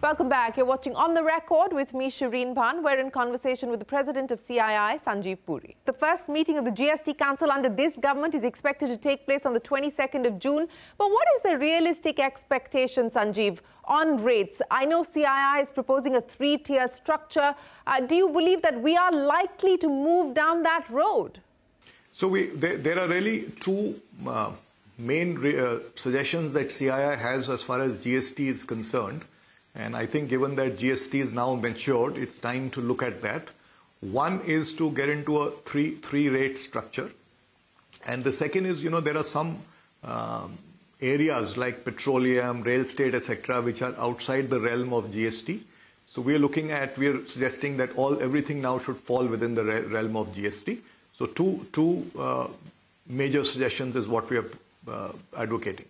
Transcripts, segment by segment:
Welcome back. You're watching On the Record with me, Shereen Bhan. We're in conversation with the President of CII, Sanjiv Puri. The first meeting of the GST Council under this government is expected to take place on the 22nd of June. But what is the realistic expectation, Sanjiv, on rates? I know CII is proposing a three-tier structure. Do you believe that we are likely to move down that road? So there are really two main suggestions that CII has as far as GST is concerned. And I think given that GST is now matured, it's time to look at that. One is to get into a three rate structure. And the second is, there are some areas like petroleum, rail estate, etc., which are outside the realm of GST. So we're suggesting that everything now should fall within the realm of GST. So two major suggestions is what we are advocating.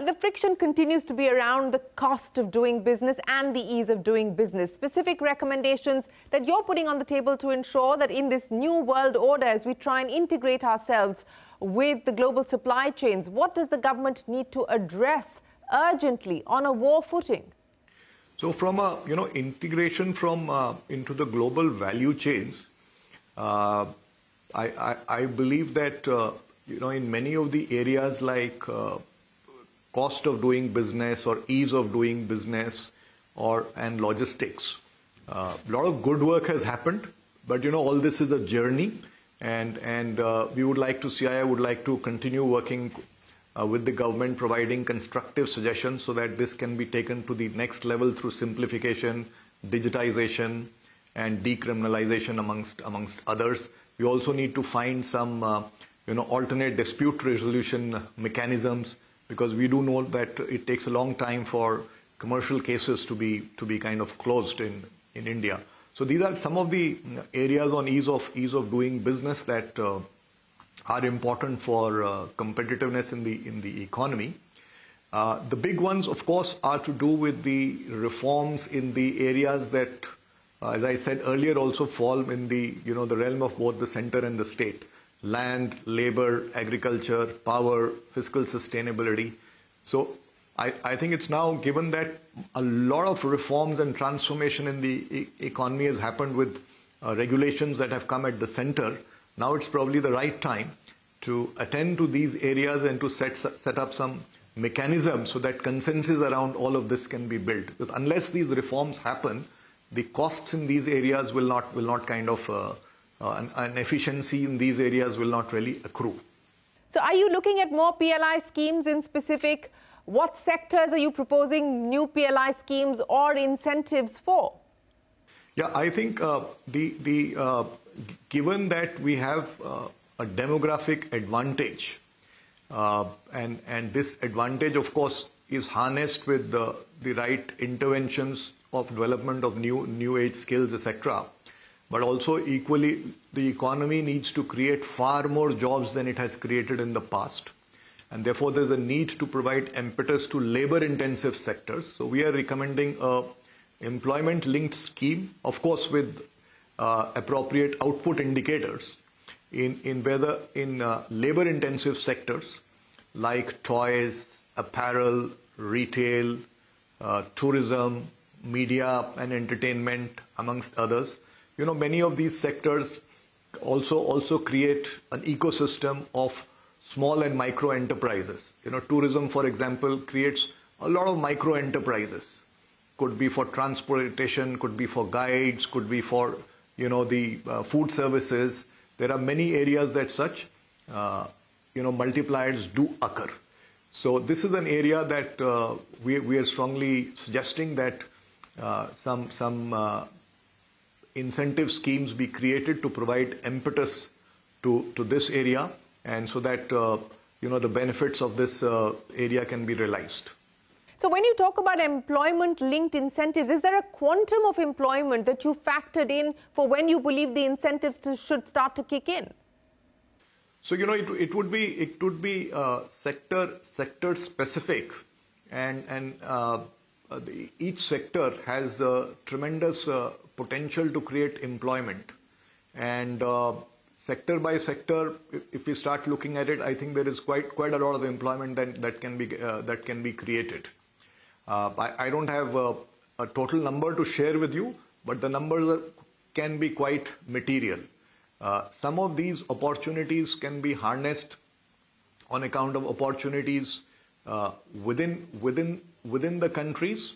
The friction continues to be around the cost of doing business and the ease of doing business. Specific recommendations that you're putting on the table to ensure that in this new world order, as we try and integrate ourselves with the global supply chains, what does the government need to address urgently on a war footing? So from integration into the global value chains, I believe that in many of the areas like cost of doing business or ease of doing business and logistics, a lot of good work has happened, but all this is a journey, and CII would like to continue working with the government, providing constructive suggestions so that this can be taken to the next level through simplification, digitization, and decriminalization amongst others. We also need to find some alternate dispute resolution mechanisms, because we do know that it takes a long time for commercial cases to be kind of closed in India. So these are some of the areas on ease of doing business that are important for competitiveness in the economy. The big ones, of course, are to do with the reforms in the areas that, as I said earlier, also fall in the the realm of both the center and the state. Land, labor, agriculture, power, fiscal sustainability. So I think it's now, given that a lot of reforms and transformation in the economy has happened with regulations that have come at the center, now it's probably the right time to attend to these areas and to set up some mechanisms so that consensus around all of this can be built. Because unless these reforms happen, the costs in these areas will not kind of and efficiency in these areas will not really accrue. So are you looking at more PLI schemes in specific? What sectors are you proposing new PLI schemes or incentives for? Yeah, I think given that we have a demographic advantage, and this advantage, of course, is harnessed with the right interventions of development of new age skills, etc. But also equally, the economy needs to create far more jobs than it has created in the past. And therefore, there's a need to provide impetus to labor-intensive sectors. So we are recommending a employment-linked scheme, of course, with appropriate output indicators in labor-intensive sectors like toys, apparel, retail, tourism, media and entertainment, amongst others. Many of these sectors also create an ecosystem of small and micro enterprises. Tourism, for example, creates a lot of micro enterprises. Could be for transportation, could be for guides, could be for the food services. There are many areas that such multipliers do occur. So this is an area that we are strongly suggesting that some incentive schemes be created to provide impetus to this area, and so that the benefits of this area can be realized. So when you talk about employment-linked incentives, is there a quantum of employment that you factored in for when you believe the incentives should start to kick in? So it would be sector specific, and each sector has tremendous potential to create employment, and sector by sector, if we start looking at it, I think there is quite a lot of employment that can be created. I don't have a total number to share with you, but the numbers can be quite material. Some of these opportunities can be harnessed on account of opportunities within the countries,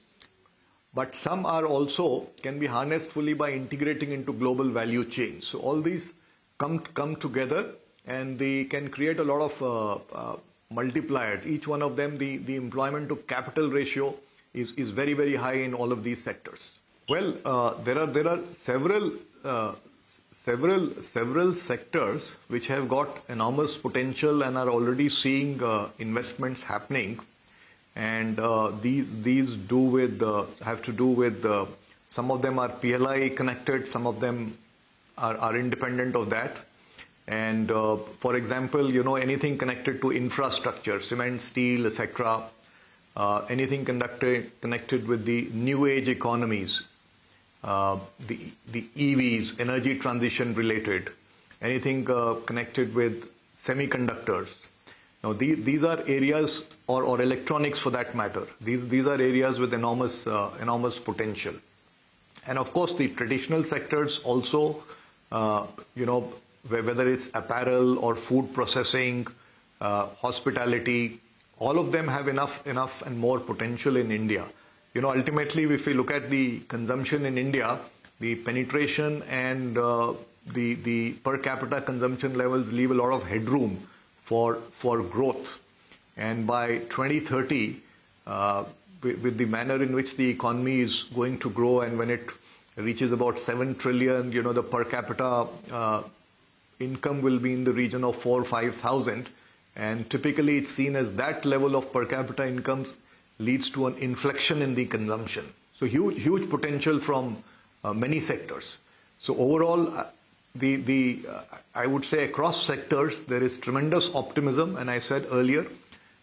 but some are also can be harnessed fully by integrating into global value chains. So all these come together, and they can create a lot of multipliers. Each one of them, the employment to capital ratio is very, very high in all of these sectors. Well, there are several sectors which have got enormous potential and are already seeing investments happening, and these have to do with some of them are PLI connected, some of them are independent of that. And for example, anything connected to infrastructure, cement, steel, etc., anything connected with the new age economies, the EVs, energy transition related, anything connected with semiconductors. Now these are areas, or electronics for that matter. These are areas with enormous potential. And of course the traditional sectors also, whether it's apparel or food processing, hospitality, all of them have enough and more potential in India. Ultimately, if we look at the consumption in India, the penetration and the per capita consumption levels leave a lot of headroom for growth. And by 2030, with the manner in which the economy is going to grow, and when it reaches about 7 trillion, the per capita income will be in the region of 4,000 or 5,000, and typically it's seen as that level of per capita incomes leads to an inflection in the consumption. So huge potential from many sectors. So overall, I would say across sectors there is tremendous optimism, and I said earlier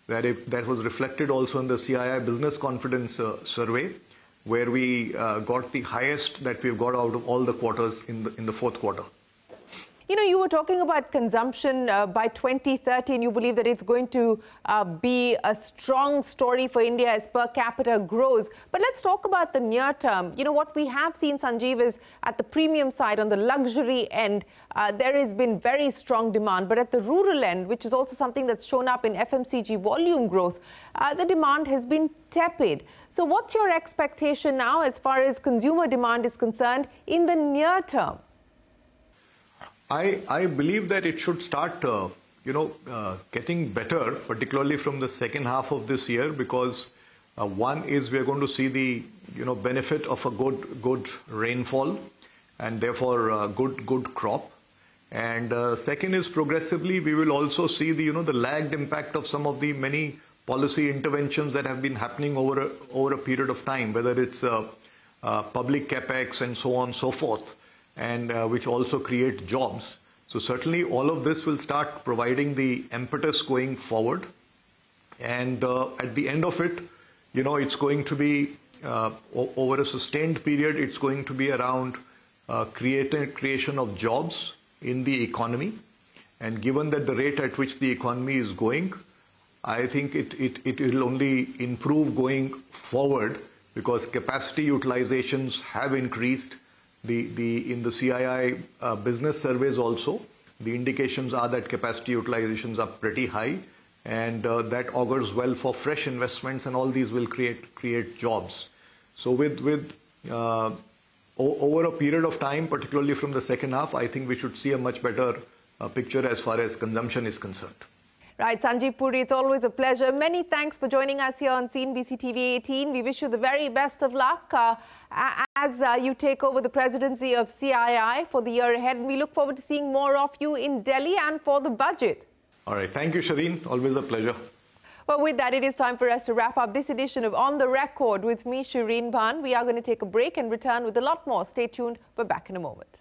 that that was reflected also in the CII Business Confidence Survey, where we got the highest that we've got out of all the quarters in the fourth quarter. You were talking about consumption by 2030, and you believe that it's going to be a strong story for India as per capita grows. But let's talk about the near term. What we have seen, Sanjiv, is at the premium side, on the luxury end, there has been very strong demand. But at the rural end, which is also something that's shown up in FMCG volume growth, the demand has been tepid. So what's your expectation now as far as consumer demand is concerned in the near term? I believe that it should start, getting better, particularly from the second half of this year, because one is we are going to see the, benefit of a good rainfall, and therefore good crop. And second is progressively we will also see the, the lagged impact of some of the many policy interventions that have been happening over a period of time, whether it's public capex and so on and so forth, and which also create jobs. So certainly all of this will start providing the impetus going forward. And at the end of it, it's going to be, over a sustained period, it's going to be around creation of jobs in the economy. And given that the rate at which the economy is going, I think it will only improve going forward, because capacity utilizations have increased. In the CII business surveys also, the indications are that capacity utilizations are pretty high, and that augurs well for fresh investments, and all these will create jobs. So with over a period of time, particularly from the second half, I think we should see a much better picture as far as consumption is concerned. Right, Sanjiv Puri, it's always a pleasure. Many thanks for joining us here on CNBC-TV18. We wish you the very best of luck as you take over the presidency of CII for the year ahead. And we look forward to seeing more of you in Delhi and for the budget. All right. Thank you, Shereen. Always a pleasure. Well, with that, it is time for us to wrap up this edition of On the Record with me, Shereen Bhan. We are going to take a break and return with a lot more. Stay tuned. We're back in a moment.